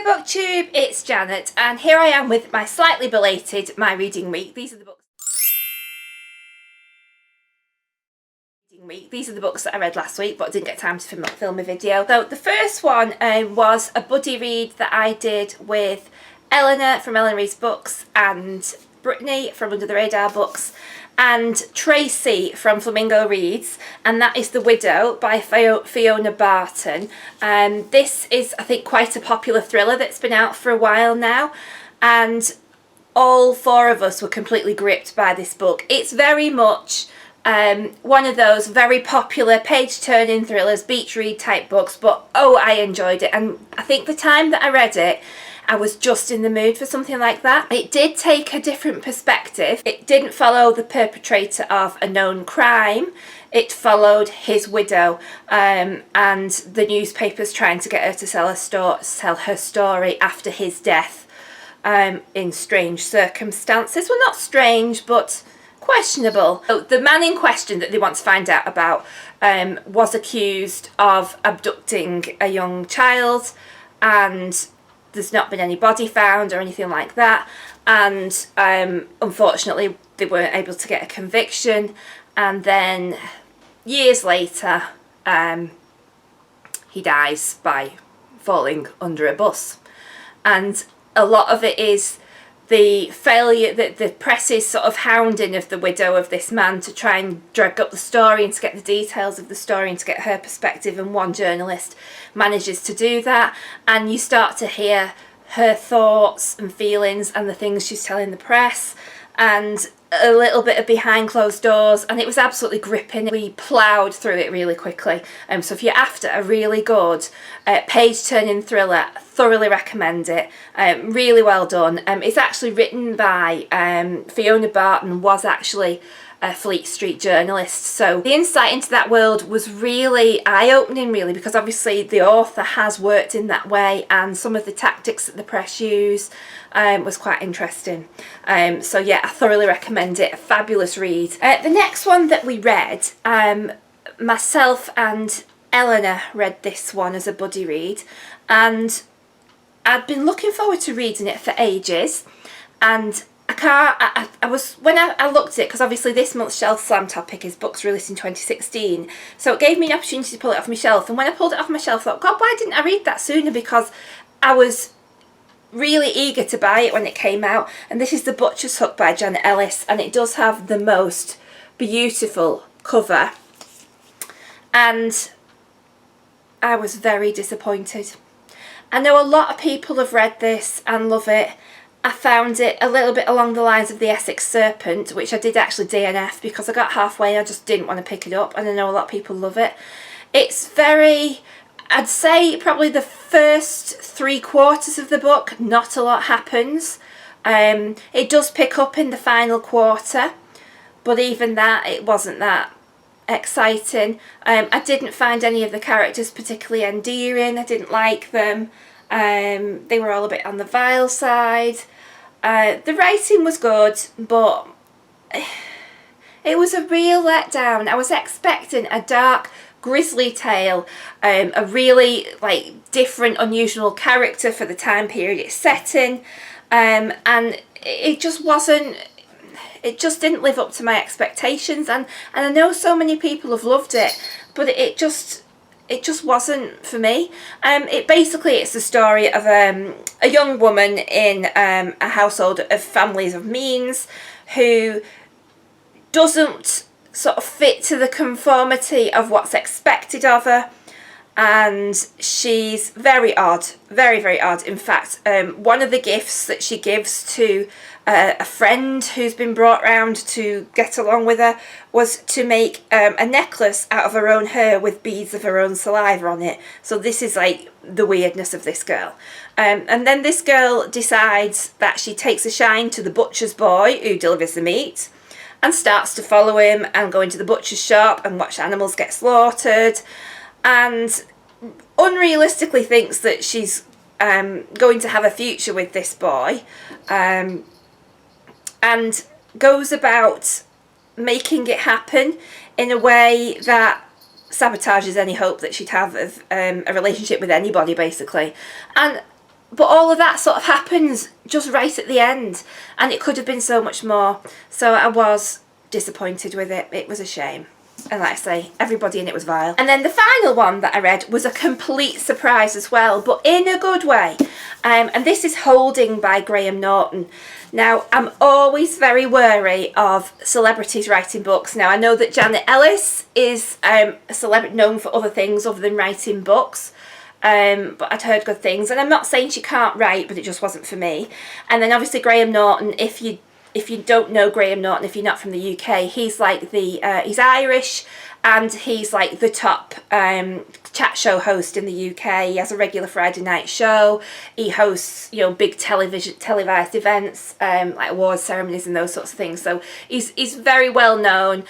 BookTube, it's Janet, and here I am with my slightly belated My Reading Week. These are the books that I read last week, but I didn't get time to film a video. So the first one was a buddy read that I did with Eleanor from Eleanor Reads Books, and Brittany from Under the Radar Books, and Tracy from Flamingo Reads, and that is The Widow by Fiona Barton. This is, I think, quite a popular thriller that's been out for a while now, and all four of us were completely gripped by this book. It's very much one of those very popular page-turning thrillers, beach read type books, but oh, I enjoyed it, and I think the time that I read it, I was just in the mood for something like that. It did take a different perspective. It didn't follow the perpetrator of a known crime. It followed his widow and the newspapers trying to get her to sell her story after his death in strange circumstances. Well, not strange, but questionable. So the man in question that they want to find out about was accused of abducting a young child, and there's not been any body found or anything like that, and unfortunately they weren't able to get a conviction, and then years later he dies by falling under a bus. And a lot of it is the failure that the press is sort of hounding of the widow of this man to try and drag up the story and to get the details of the story and to get her perspective, and one journalist manages to do that, and you start to hear her thoughts and feelings and the things she's telling the press, and a little bit of behind closed doors, and it was absolutely gripping. We ploughed through it really quickly. So if you're after a really good page-turning thriller, thoroughly recommend it. Really well done. It's actually written by Fiona Barton, was actually a Fleet Street journalist, so the insight into that world was really eye-opening, really, because obviously the author has worked in that way, and some of the tactics that the press use was quite interesting. So yeah, I thoroughly recommend it. A fabulous read. The next one that we read, myself and Eleanor read this one as a buddy read, and I'd been looking forward to reading it for ages, and when I looked at it, because obviously this month's Shelf Slam topic is books released in 2016, so it gave me an opportunity to pull it off my shelf, and when I pulled it off my shelf I thought, God, why didn't I read that sooner, because I was really eager to buy it when it came out. And this is The Butcher's Hook by Janet Ellis, and it does have the most beautiful cover, and I was very disappointed. I know a lot of people have read this and love it. I found it a little bit along the lines of The Essex Serpent, which I did actually DNF because I got halfway and I just didn't want to pick it up, and I know a lot of people love it. It's very, I'd say probably the first 3/4 of the book, not a lot happens. It does pick up in the final quarter, but even that, it wasn't that exciting. I didn't find any of the characters particularly endearing. I didn't like them. They were all a bit on the vile side. The writing was good, but it was a real letdown. I was expecting a dark, grisly tale, a really different, unusual character for the time period it's set in, and it just wasn't. It just didn't live up to my expectations, and I know so many people have loved it, but it just wasn't for me. It's the story of a young woman in a household of families of means who doesn't sort of fit to the conformity of what's expected of her, and she's very odd, very, very odd. In fact, one of the gifts that she gives to a friend who's been brought round to get along with her was to make a necklace out of her own hair with beads of her own saliva on it. So this is like the weirdness of this girl. And then this girl decides that she takes a shine to the butcher's boy who delivers the meat, and starts to follow him and go into the butcher's shop and watch animals get slaughtered, and unrealistically thinks that she's going to have a future with this boy, and goes about making it happen in a way that sabotages any hope that she'd have of a relationship with anybody, basically. And but all of that sort of happens just right at the end, and it could have been so much more. So I was disappointed with it. It was a shame. And like I say, everybody in it was vile. And then the final one that I read was a complete surprise as well, but in a good way. And this is Holding by Graham Norton. Now, I'm always very wary of celebrities writing books. Now, I know that Janet Ellis is a celebrity known for other things other than writing books. But I'd heard good things. And I'm not saying she can't write, but it just wasn't for me. And then obviously Graham Norton, if you don't know Graham Norton, if you're not from the UK, he's like he's Irish, and he's like the top chat show host in the UK. He has a regular Friday night show. He hosts, you know, big televised events, like awards ceremonies and those sorts of things. So he's very well known.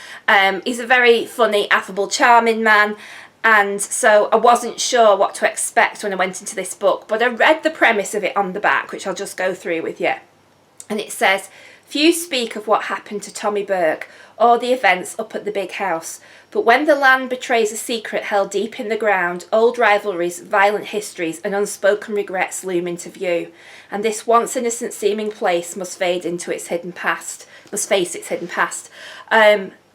He's a very funny, affable, charming man. And so I wasn't sure what to expect when I went into this book, but I read the premise of it on the back, which I'll just go through with you. And it says, few speak of what happened to Tommy Burke or the events up at the big house, but when the land betrays a secret held deep in the ground, old rivalries, violent histories and unspoken regrets loom into view, and this once innocent seeming place must face its hidden past.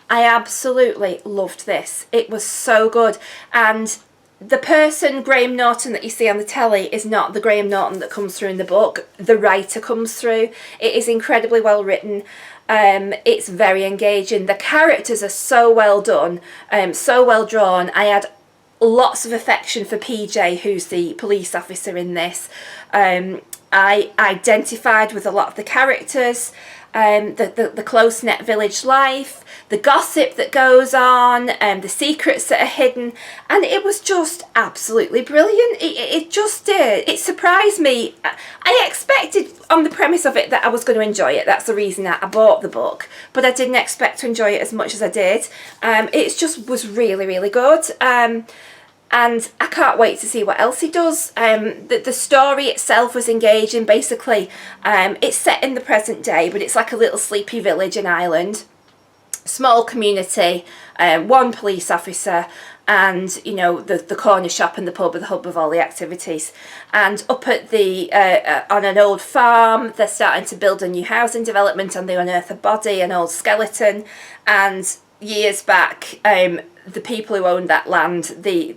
I absolutely loved this. It was so good, and the person, Graham Norton, that you see on the telly is not the Graham Norton that comes through in the book. The writer comes through. It is incredibly well written. It's very engaging. The characters are so well done, so well drawn. I had lots of affection for PJ, who's the police officer in this. I identified with a lot of the characters. The close-knit village life, the gossip that goes on, the secrets that are hidden, and it was just absolutely brilliant. It just did. It surprised me. I expected on the premise of it that I was going to enjoy it. That's the reason that I bought the book, but I didn't expect to enjoy it as much as I did. It just was really, really good. And I can't wait to see what else he does. The story itself was engaging. Basically, it's set in the present day, but it's like a little sleepy village in Ireland. Small community, one police officer, and, you know, the corner shop and the pub are the hub of all the activities. And up at on an old farm, they're starting to build a new housing development, and they unearth a body, an old skeleton. And years back, the people who owned that land, the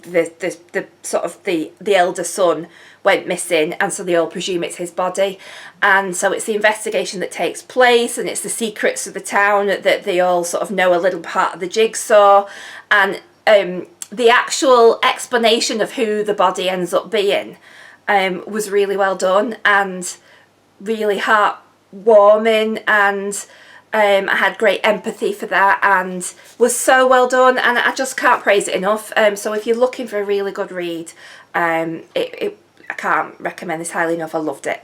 sort of the elder son went missing, and so they all presume it's his body. And so it's the investigation that takes place, and it's the secrets of the town that they all sort of know a little part of the jigsaw. And the actual explanation of who the body ends up being was really well done and really heartwarming, and I had great empathy for that, and was so well done, and I just can't praise it enough. So if you're looking for a really good read, I can't recommend this highly enough. I loved it.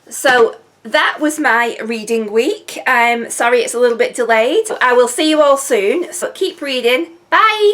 So that was my reading week. Sorry it's a little bit delayed. I will see you all soon, so keep reading. Bye!